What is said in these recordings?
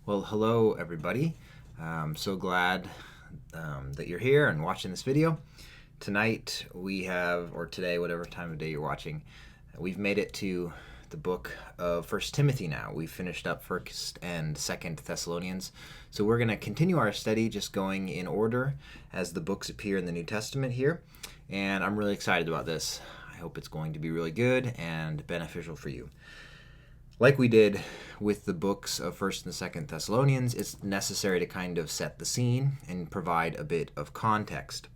Well, hello everybody. I'm so glad that you're here and watching this video. Tonight we have, or today, whatever time of day you're watching, we've made it to the book of First Timothy now. We've finished up First and Second Thessalonians. So we're going to continue our study just going in order as the books appear in the New Testament here. And I'm really excited about this. I hope it's going to be really good and beneficial for you. Like we did with the books of First and Second Thessalonians, it's necessary to kind of set the scene and provide a bit of context.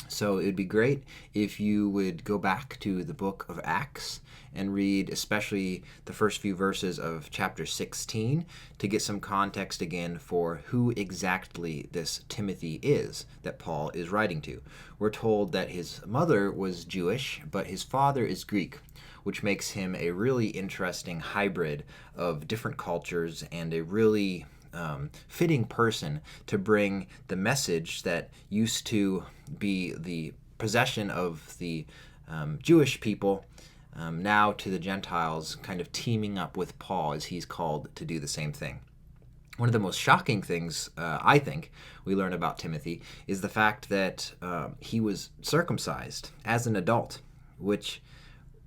So it would be great if you would go back to the book of Acts and read especially the first few verses of chapter 16 to get some context again for who exactly this Timothy is that Paul is writing to. We're told that his mother was Jewish, but his father is Greek, which makes him a really interesting hybrid of different cultures and a really fitting person to bring the message that used to be the possession of the Jewish people now to the Gentiles, kind of teaming up with Paul as he's called to do the same thing. One of the most shocking things, I think, we learn about Timothy is the fact that he was circumcised as an adult, which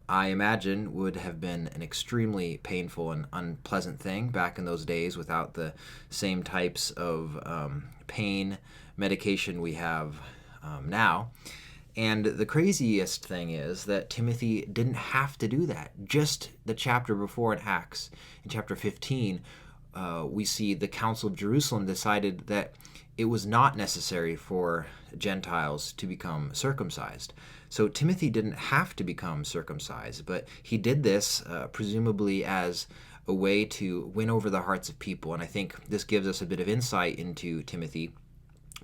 I imagine would have been an extremely painful and unpleasant thing back in those days without the same types of pain medication we have now. And the craziest thing is that Timothy didn't have to do that. Just the chapter before in Acts, in chapter 15, we see the Council of Jerusalem decided that it was not necessary for Gentiles to become circumcised. So Timothy didn't have to become circumcised, but he did this presumably as a way to win over the hearts of people. And I think this gives us a bit of insight into Timothy.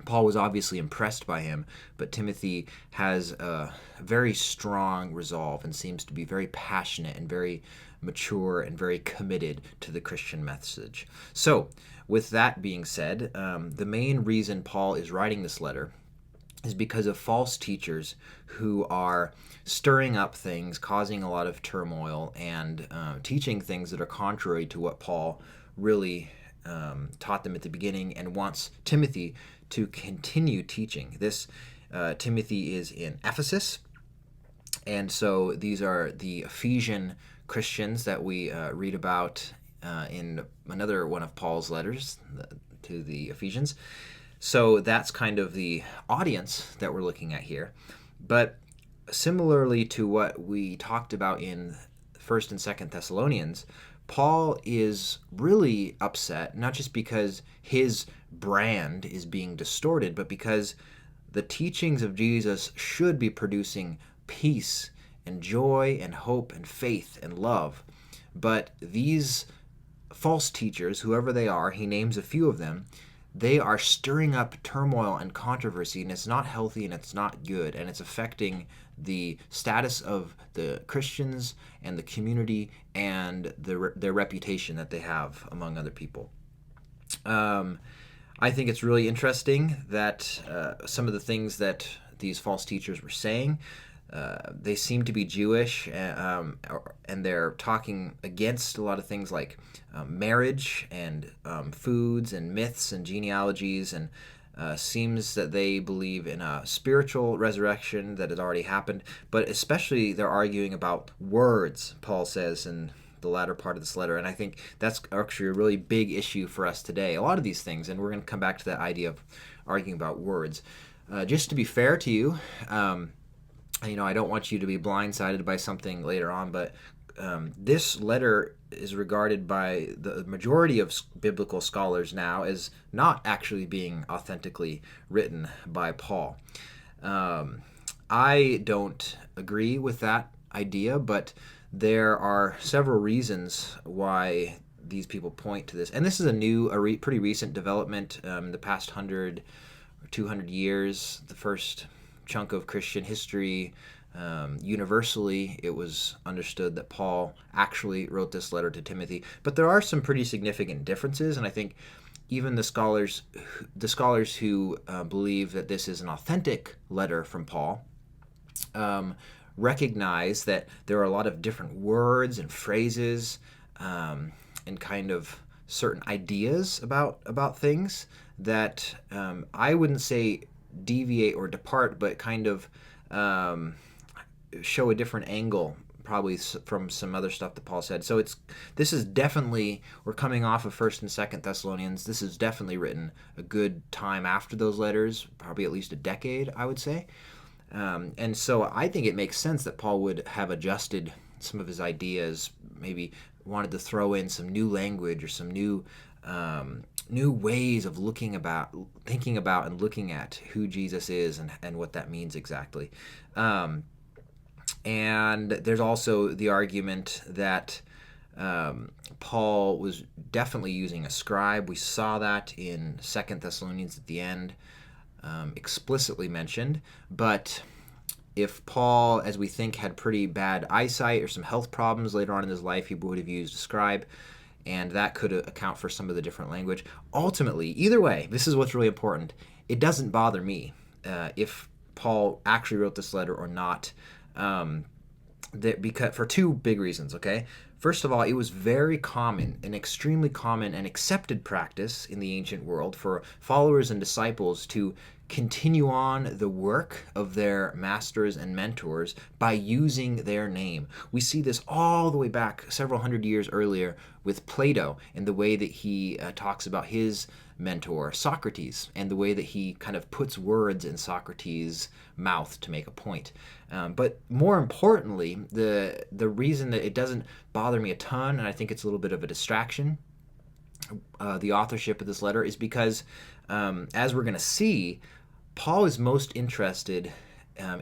Paul was obviously impressed by him, but Timothy has a very strong resolve and seems to be very passionate and very mature and very committed to the Christian message. So, with that being said, the main reason Paul is writing this letter is because of false teachers who are stirring up things, causing a lot of turmoil, and teaching things that are contrary to what Paul really taught them at the beginning and wants Timothy to continue teaching. This Timothy is in Ephesus, and so these are the Ephesian Christians that we read about in another one of Paul's letters to the Ephesians. So that's kind of the audience that we're looking at here. But similarly to what we talked about in First and Second Thessalonians, Paul is really upset, not just because his brand is being distorted, but because the teachings of Jesus should be producing peace and joy and hope and faith and love. But these false teachers, whoever they are, he names a few of them, they are stirring up turmoil and controversy, and it's not healthy and it's not good, and it's affecting the status of the Christians and the community and their reputation that they have among other people. I think it's really interesting that some of the things that these false teachers were saying, they seem to be Jewish, and they're talking against a lot of things like marriage and foods and myths and genealogies, and seems that they believe in a spiritual resurrection that has already happened, but especially they're arguing about words, Paul says in the latter part of this letter, and I think that's actually a really big issue for us today. A lot of these things, and we're going to come back to that idea of arguing about words. Just to be fair to you, I don't want you to be blindsided by something later on, but this letter is regarded by the majority of biblical scholars now as not actually being authentically written by Paul. I don't agree with that idea, but there are several reasons why these people point to this. And this is a pretty recent development in the past 100 or 200 years. The first chunk of Christian history, universally, it was understood that Paul actually wrote this letter to Timothy. But there are some pretty significant differences, and I think even the scholars who believe that this is an authentic letter from Paul recognize that there are a lot of different words and phrases and kind of certain ideas about things that I wouldn't say deviate or depart, but kind of show a different angle probably from some other stuff that Paul said. So this is definitely, we're coming off of 1st and 2nd Thessalonians. This is definitely written a good time after those letters, probably at least a decade, I would say. And so I think it makes sense that Paul would have adjusted some of his ideas, maybe wanted to throw in some new language or some new ways of thinking about and looking at who Jesus is and what that means exactly. And there's also the argument that Paul was definitely using a scribe. We saw that in 2nd Thessalonians at the end, explicitly mentioned. But if Paul, as we think, had pretty bad eyesight or some health problems later on in his life, he would have used a scribe, and that could account for some of the different language. Ultimately, either way, this is what's really important. It doesn't bother me if Paul actually wrote this letter or not. Because for two big reasons, okay? First of all, it was very common, an extremely common and accepted practice in the ancient world for followers and disciples to continue on the work of their masters and mentors by using their name. We see this all the way back several hundred years earlier with Plato and the way that he talks about his mentor, Socrates, and the way that he kind of puts words in Socrates' mouth to make a point. But more importantly, the reason that it doesn't bother me a ton, and I think it's a little bit of a distraction, the authorship of this letter, is because, as we're going to see, Paul is most interested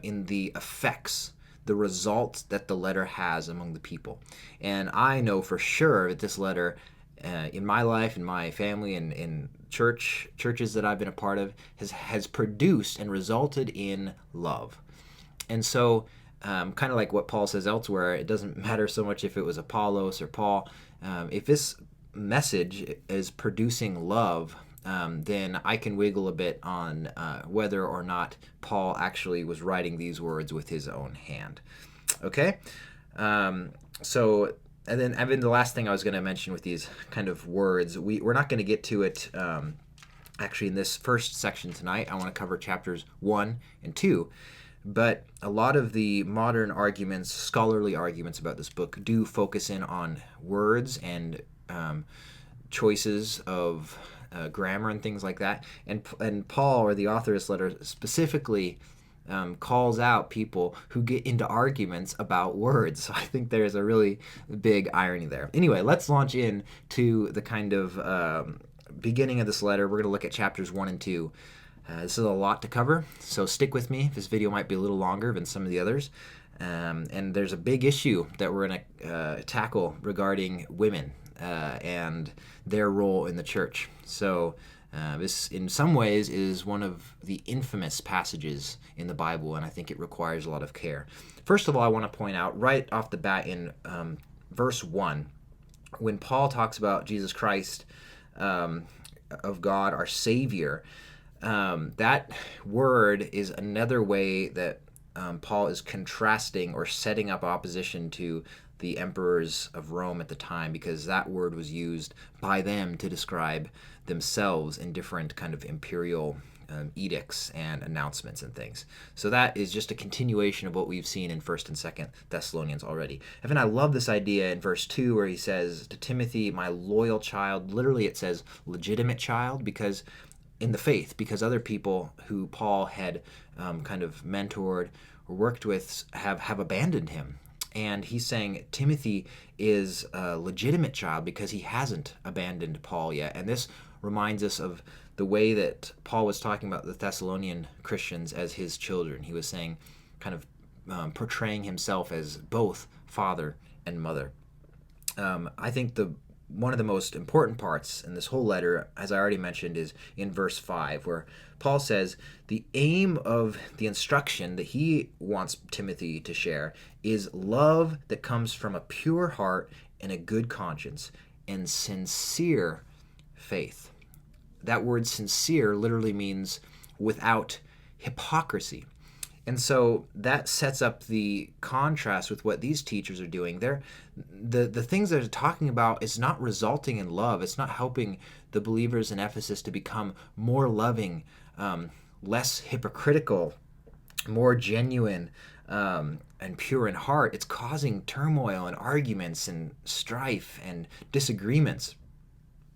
in the effects, the results that the letter has among the people. And I know for sure that this letter, in my life, in my family, and in churches that I've been a part of, has produced and resulted in love. And so, kind of like what Paul says elsewhere, it doesn't matter so much if it was Apollos or Paul. If this message is producing love, then I can wiggle a bit on whether or not Paul actually was writing these words with his own hand. Okay? So, and then the last thing I was going to mention with these kind of words, we're not going to get to it actually in this first section tonight. I want to cover chapters 1 and 2. But a lot of the modern arguments, scholarly arguments about this book, do focus in on words and choices of grammar and things like that. And Paul, or the author of this letter, specifically calls out people who get into arguments about words. So I think there's a really big irony there. Anyway, let's launch in to the kind of beginning of this letter. We're going to look at chapters 1 and 2. This is a lot to cover, so stick with me. This video might be a little longer than some of the others. And there's a big issue that we're going to tackle regarding women and their role in the church. So this, in some ways, is one of the infamous passages in the Bible, and I think it requires a lot of care. First of all, I want to point out right off the bat in verse 1, when Paul talks about Jesus Christ of God, our Savior, that word is another way that Paul is contrasting or setting up opposition to the emperors of Rome at the time, because that word was used by them to describe themselves in different kind of imperial edicts and announcements and things. So that is just a continuation of what we've seen in 1st and 2nd Thessalonians already. And I love this idea in verse 2 where he says to Timothy, my loyal child. Literally it says legitimate child, because in the faith, because other people who Paul had kind of mentored or worked with have abandoned him. And he's saying Timothy is a legitimate child because he hasn't abandoned Paul yet. And this reminds us of the way that Paul was talking about the Thessalonian Christians as his children. He was saying, kind of portraying himself as both father and mother. I think one of the most important parts in this whole letter, as I already mentioned, is in verse 5, where Paul says the aim of the instruction that he wants Timothy to share is love that comes from a pure heart and a good conscience and sincere faith. That word sincere literally means without hypocrisy. And so that sets up the contrast with what these teachers are doing. The things that they're talking about is not resulting in love. It's not helping the believers in Ephesus to become more loving, less hypocritical, more genuine, and pure in heart. It's causing turmoil and arguments and strife and disagreements.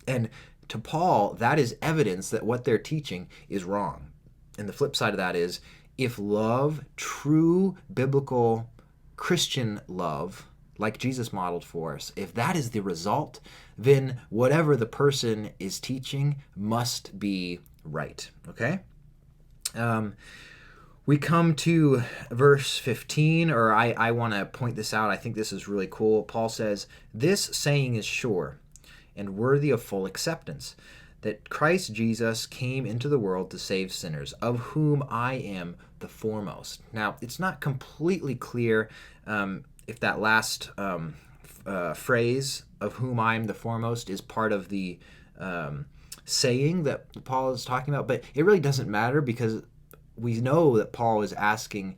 And to Paul, that is evidence that what they're teaching is wrong. And the flip side of that is, if love, true biblical Christian love, like Jesus modeled for us, if that is the result, then whatever the person is teaching must be right. Okay? We come to verse 15, or I want to point this out. I think this is really cool. Paul says, "This saying is sure and worthy of full acceptance, that Christ Jesus came into the world to save sinners, of whom I am the foremost." Now, it's not completely clear if that last phrase, "of whom I am the foremost," is part of the saying that Paul is talking about, but it really doesn't matter, because we know that Paul is asking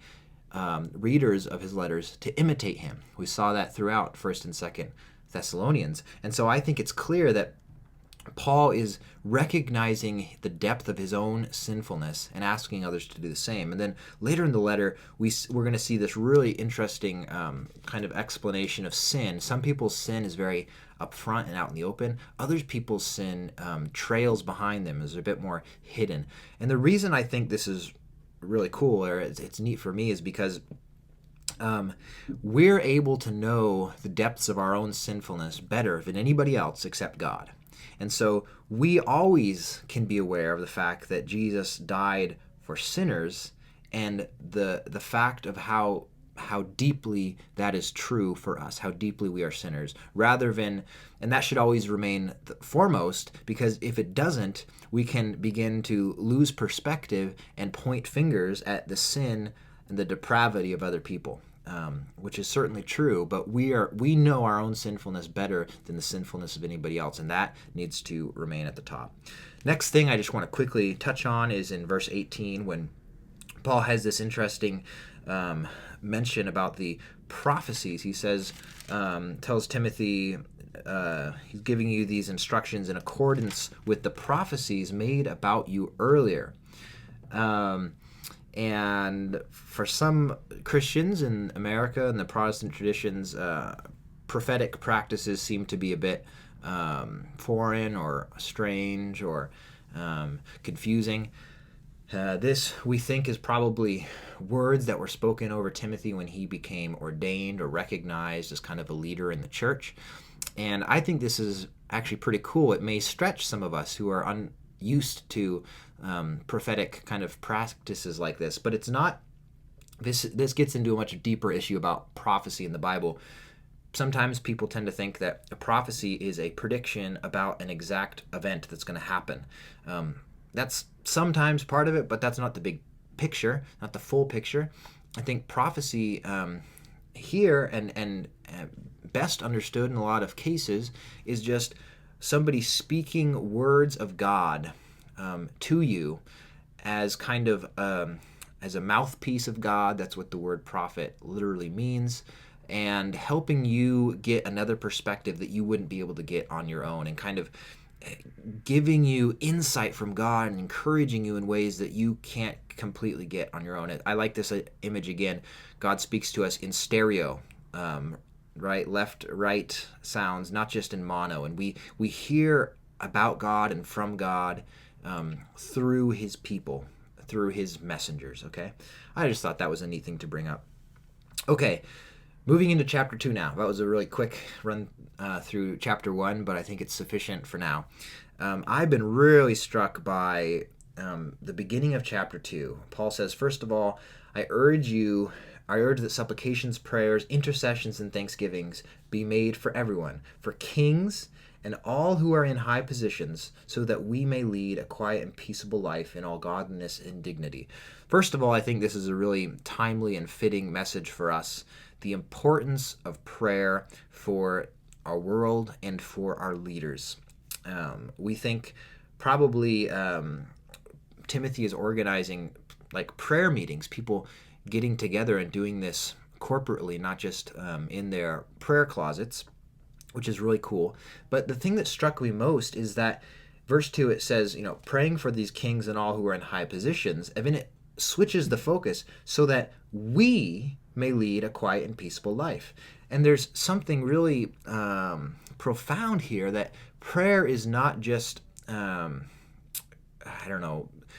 readers of his letters to imitate him. We saw that throughout 1st and 2nd Thessalonians. And so I think it's clear that Paul is recognizing the depth of his own sinfulness and asking others to do the same. And then later in the letter, we're going to see this really interesting kind of explanation of sin. Some people's sin is very upfront and out in the open. Other people's sin trails behind them, is a bit more hidden. And the reason I think this is really cool, or it's neat for me, is because we're able to know the depths of our own sinfulness better than anybody else except God. And so we always can be aware of the fact that Jesus died for sinners, and the fact of how deeply that is true for us, how deeply we are sinners, rather than, and that should always remain foremost, because if it doesn't, we can begin to lose perspective and point fingers at the sin and the depravity of other people. Which is certainly true, but we know our own sinfulness better than the sinfulness of anybody else, and that needs to remain at the top. Next thing I just want to quickly touch on is in verse 18, when Paul has this interesting mention about the prophecies. He says, tells Timothy, he's giving you these instructions in accordance with the prophecies made about you earlier. And for some Christians in America and the Protestant traditions, prophetic practices seem to be a bit foreign or strange or confusing. This, we think, is probably words that were spoken over Timothy when he became ordained or recognized as kind of a leader in the church. And I think this is actually pretty cool. It may stretch some of us who are unused to prophetic kind of practices like this, but it's not. This gets into a much deeper issue about prophecy in the Bible. Sometimes people tend to think that a prophecy is a prediction about an exact event that's going to happen. That's sometimes part of it, but that's not the big picture, not the full picture. I think prophecy here and best understood in a lot of cases is just somebody speaking words of God to you as kind of as a mouthpiece of God. That's what the word prophet literally means, and helping you get another perspective that you wouldn't be able to get on your own, and kind of giving you insight from God and encouraging you in ways that you can't completely get on your own. I like this image again. God speaks to us in stereo, right, left, right sounds, not just in mono, and we hear about God and from God through his people, through his messengers. Okay, I just thought that was a neat thing to bring up. Okay, moving into chapter 2 now. That was a really quick run through chapter 1, but I think it's sufficient for now. I've been really struck by the beginning of chapter 2. Paul says, first of all, I urge that supplications, prayers, intercessions, and thanksgivings be made for everyone, for kings and all who are in high positions, so that we may lead a quiet and peaceable life in all godliness and dignity. First of all, I think this is a really timely and fitting message for us, the importance of prayer for our world and for our leaders. We think probably Timothy is organizing like prayer meetings, people getting together and doing this corporately, not just in their prayer closets, which is really cool. But the thing that struck me most is that verse 2, it says, praying for these kings and all who are in high positions, and then it switches the focus so that we may lead a quiet and peaceable life. And there's something really profound here, that prayer is not just,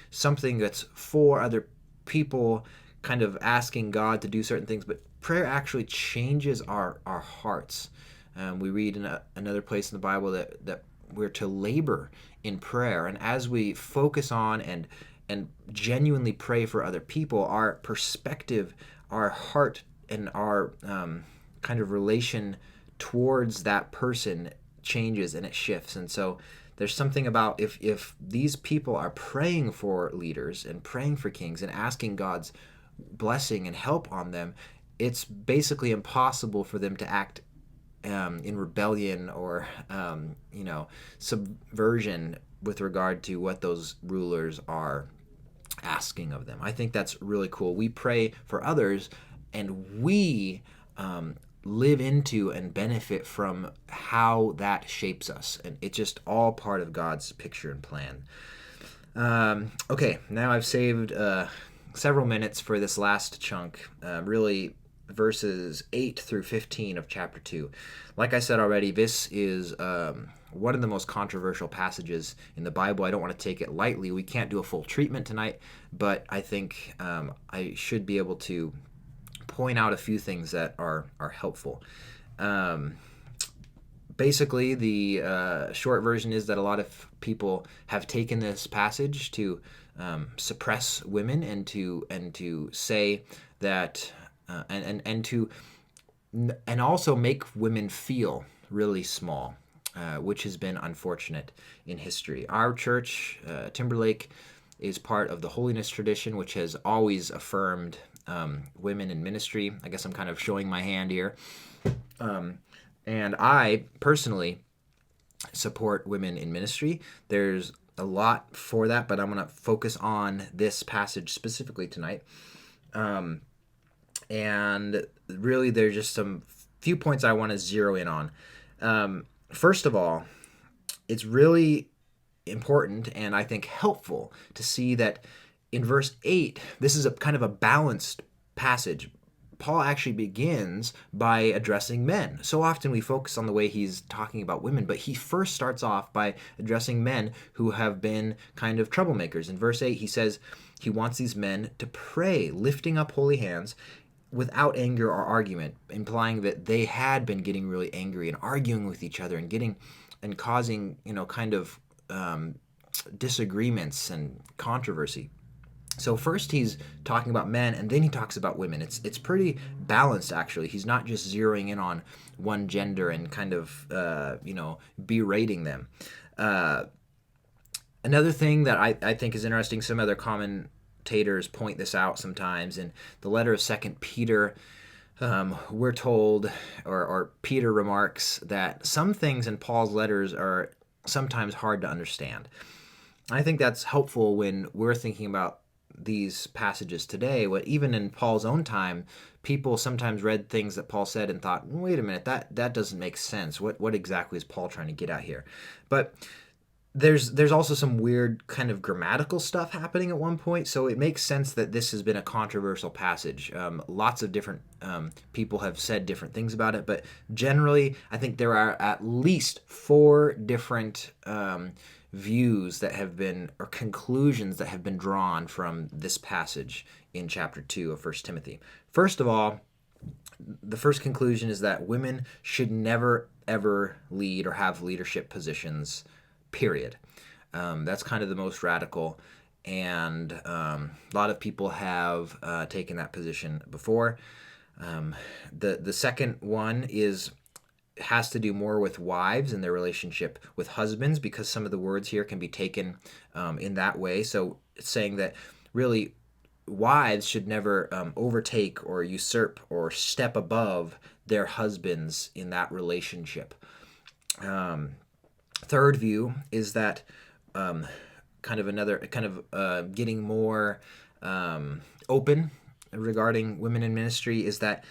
something that's for other people, kind of asking God to do certain things, but prayer actually changes our hearts. We read in another place in the Bible that we're to labor in prayer. And as we focus on and genuinely pray for other people, our perspective, our heart, and our kind of relation towards that person changes and it shifts. And so there's something about if these people are praying for leaders and praying for kings and asking God's blessing and help on them, it's basically impossible for them to act in rebellion or subversion with regard to what those rulers are asking of them. I think that's really cool. We pray for others, and we live into and benefit from how that shapes us, and it's just all part of God's picture and plan. Okay, now I've saved several minutes for this last chunk, really verses 8 through 15 of chapter 2. Like I said already, this is one of the most controversial passages in the Bible. I don't want to take it lightly. We can't do a full treatment tonight, but I think I should be able to point out a few things that are helpful. Basically, the short version is that a lot of people have taken this passage to suppress women and to say that and also make women feel really small, which has been unfortunate in history. Our church, Timberlake, is part of the holiness tradition, which has always affirmed women in ministry. I guess I'm kind of showing my hand here. And I personally support women in ministry. There's a lot for that, but I'm going to focus on this passage specifically tonight. And really, there's just some few points I want to zero in on. First of all, it's really important and I think helpful to see that in verse 8, this is a kind of a balanced passage. Paul actually begins by addressing men. So often we focus on the way he's talking about women, but he first starts off by addressing men who have been kind of troublemakers. In verse 8, he says he wants these men to pray, lifting up holy hands without anger or argument, implying that they had been getting really angry and arguing with each other and causing, kind of disagreements and controversy. So first he's talking about men, and then he talks about women. It's pretty balanced, actually. He's not just zeroing in on one gender and kind of, berating them. Another thing that I think is interesting, some other commentators point this out sometimes. In the letter of 2 Peter, we're told, or Peter remarks, that some things in Paul's letters are sometimes hard to understand. I think that's helpful when we're thinking about these passages today. What even in Paul's own time, people sometimes read things that Paul said and thought, wait a minute, that doesn't make sense. What exactly is Paul trying to get at here? But there's also some weird kind of grammatical stuff happening at one point, so it makes sense that this has been a controversial passage. Lots of different people have said different things about it, but generally I think there are at least 4 different views that have been, or conclusions that have been drawn from this passage in chapter 2 of 1 Timothy. First of all, the first conclusion is that women should never, ever lead or have leadership positions, period. That's kind of the most radical, and a lot of people have taken that position before. The second one has to do more with wives and their relationship with husbands, because some of the words here can be taken in that way. So it's saying that really wives should never overtake or usurp or step above their husbands in that relationship. Third view is that getting more open regarding women in ministry is that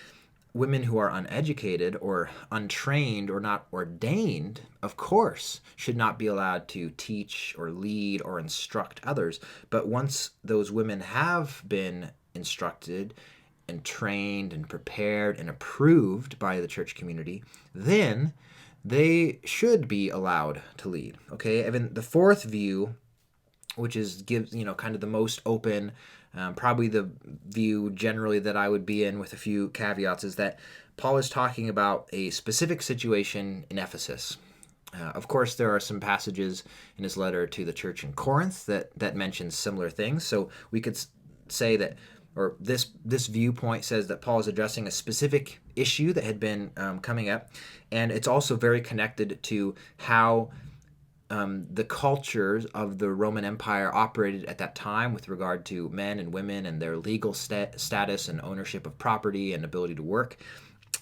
women who are uneducated or untrained or not ordained, of course, should not be allowed to teach or lead or instruct others. But once those women have been instructed and trained and prepared and approved by the church community, then they should be allowed to lead. Okay, and then the fourth view, which is gives kind of the most open, probably the view generally that I would be in with a few caveats, is that Paul is talking about a specific situation in Ephesus. Of course, there are some passages in his letter to the church in Corinth that mention similar things. So we could say that, or this viewpoint says that Paul is addressing a specific issue that had been coming up, and it's also very connected to how the cultures of the Roman Empire operated at that time with regard to men and women and their legal status and ownership of property and ability to work.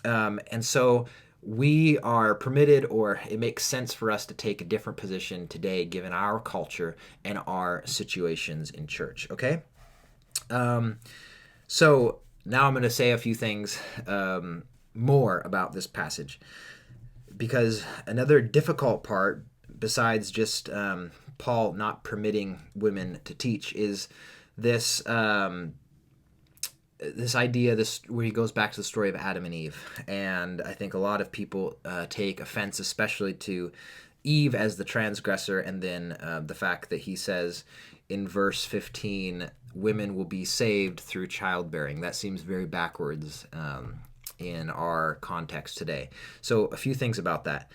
And so we are permitted, or it makes sense for us to take a different position today given our culture and our situations in church, okay? So now I'm going to say a few things more about this passage, because another difficult part, besides just Paul not permitting women to teach, is this this idea, where he goes back to the story of Adam and Eve. And I think a lot of people take offense, especially to Eve as the transgressor, and then the fact that he says in verse 15, women will be saved through childbearing. That seems very backwards in our context today. So a few things about that.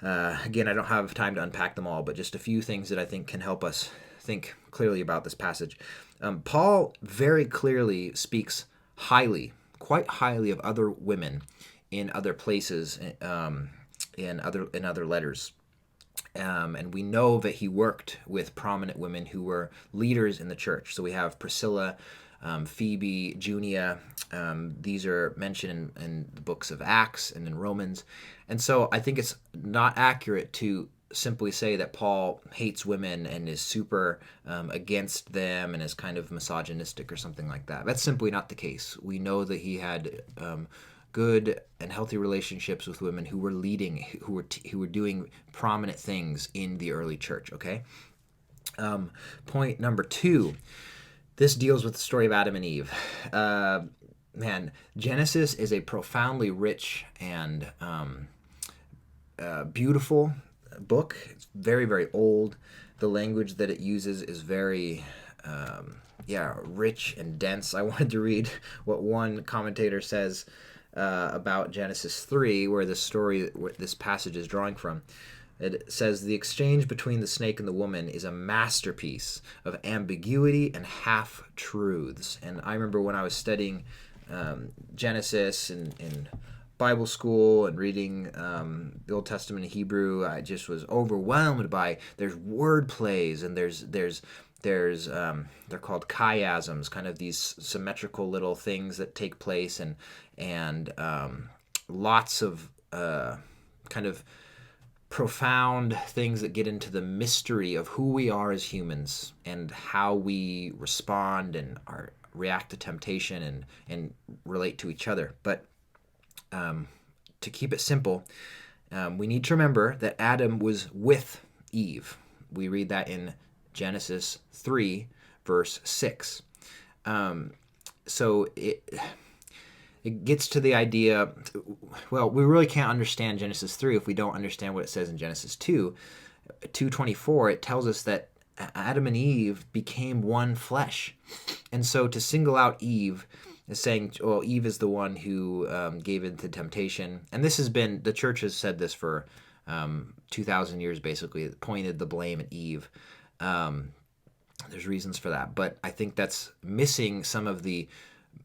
Again, I don't have time to unpack them all, but just a few things that I think can help us think clearly about this passage. Paul very clearly speaks quite highly of other women in other places, in other letters. And we know that he worked with prominent women who were leaders in the church. So we have Priscilla, Phoebe, Junia. These are mentioned in the books of Acts and in Romans. And so I think it's not accurate to simply say that Paul hates women and is super against them and is kind of misogynistic or something like that. That's simply not the case. We know that he had good and healthy relationships with women who were leading, who were doing prominent things in the early church. Okay. Point number 2. This deals with the story of Adam and Eve. Man, Genesis is a profoundly rich and beautiful book. It's very, very old. The language that it uses is very, rich and dense. I wanted to read what one commentator says about Genesis 3, where this passage is drawing from. It says, the exchange between the snake and the woman is a masterpiece of ambiguity and half-truths. And I remember when I was studying Genesis in Bible school and reading the Old Testament in Hebrew, I just was overwhelmed by, there's word plays, and there's they're called chiasms, kind of these symmetrical little things that take place, and lots of kind of profound things that get into the mystery of who we are as humans and how we respond and react to temptation and relate to each other. But to keep it simple, we need to remember that Adam was with Eve. We read that in Genesis 3, verse 6. So it gets to the idea, well, we really can't understand Genesis 3 if we don't understand what it says in Genesis 2:24. It tells us that Adam and Eve became one flesh. And so to single out Eve is saying, well, Eve is the one who gave in to temptation. And this has been, the church has said this for 2,000 years, basically. It pointed the blame at Eve. There's reasons for that. But I think that's missing some of the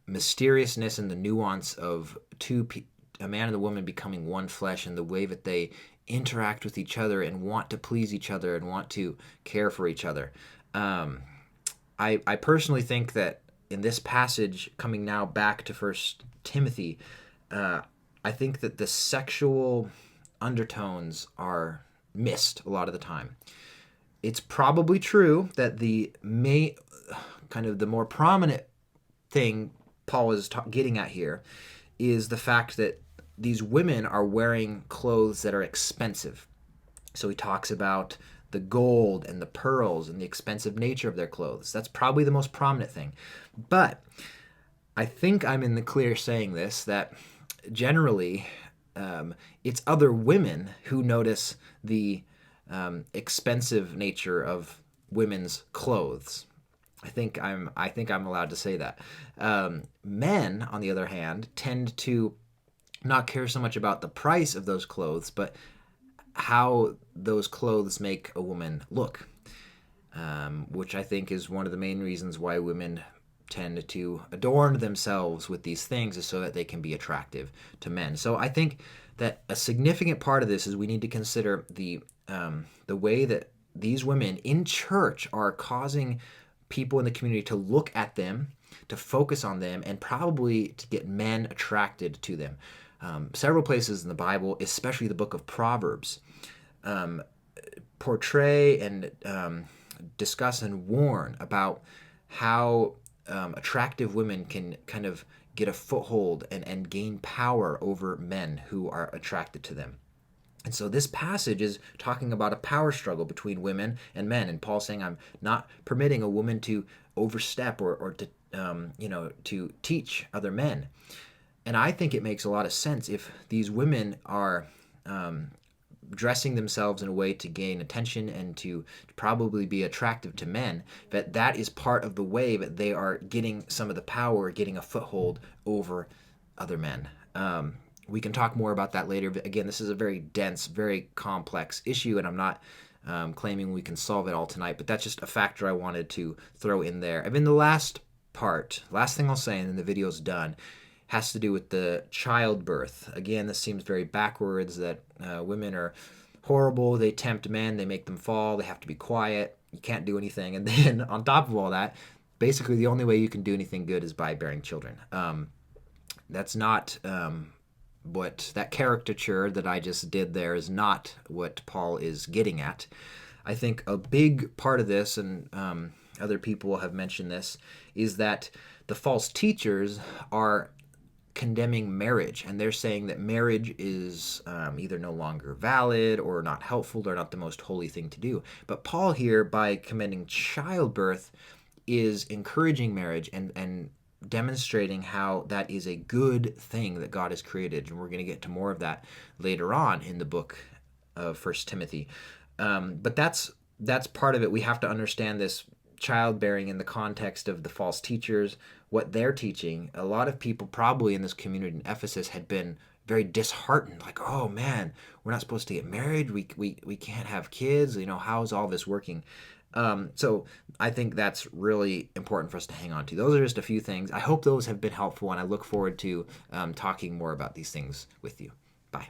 mysteriousness and the nuance of a man and a woman becoming one flesh, and the way that they interact with each other and want to please each other and want to care for each other. I personally think that in this passage, coming now back to 1 Timothy, I think that the sexual undertones are missed a lot of the time. It's probably true that the more prominent thing Paul is getting at here is the fact that these women are wearing clothes that are expensive. So he talks about the gold and the pearls and the expensive nature of their clothes. That's probably the most prominent thing. But I think I'm in the clear saying this, that generally it's other women who notice the expensive nature of women's clothes. I think I'm allowed to say that. Men, on the other hand, tend to not care so much about the price of those clothes, but how those clothes make a woman look, which I think is one of the main reasons why women tend to adorn themselves with these things, is so that they can be attractive to men. So I think that a significant part of this is we need to consider the way that these women in church are causing people in the community to look at them, to focus on them, and probably to get men attracted to them. Several places in the Bible, especially the book of Proverbs, portray and discuss and warn about how attractive women can kind of get a foothold and gain power over men who are attracted to them. And so this passage is talking about a power struggle between women and men. And Paul's saying, I'm not permitting a woman to overstep or to, to teach other men. And I think it makes a lot of sense if these women are dressing themselves in a way to gain attention and to probably be attractive to men, that is part of the way that they are getting some of the power, getting a foothold over other men. We can talk more about that later. But again, this is a very dense, very complex issue, and I'm not claiming we can solve it all tonight, but that's just a factor I wanted to throw in there. And then the last thing I'll say, and then the video's done, has to do with the childbirth. Again, this seems very backwards, that women are horrible, they tempt men, they make them fall, they have to be quiet, you can't do anything. And then on top of all that, basically the only way you can do anything good is by bearing children. That's not what that caricature that I just did there is not what Paul is getting at. I think a big part of this, and other people have mentioned this, is that the false teachers are condemning marriage, and they're saying that marriage is either no longer valid or not helpful or not the most holy thing to do. But Paul here, by commending childbirth, is encouraging marriage and demonstrating how that is a good thing that God has created. And we're going to get to more of that later on in the book of First Timothy. But that's part of it. We have to understand this childbearing in the context of the false teachers, what they're teaching. A lot of people probably in this community in Ephesus had been very disheartened, like, oh man, we're not supposed to get married, we can't have kids, how's all this working? So I think that's really important for us to hang on to. Those are just a few things. I hope those have been helpful, and I look forward to talking more about these things with you. Bye.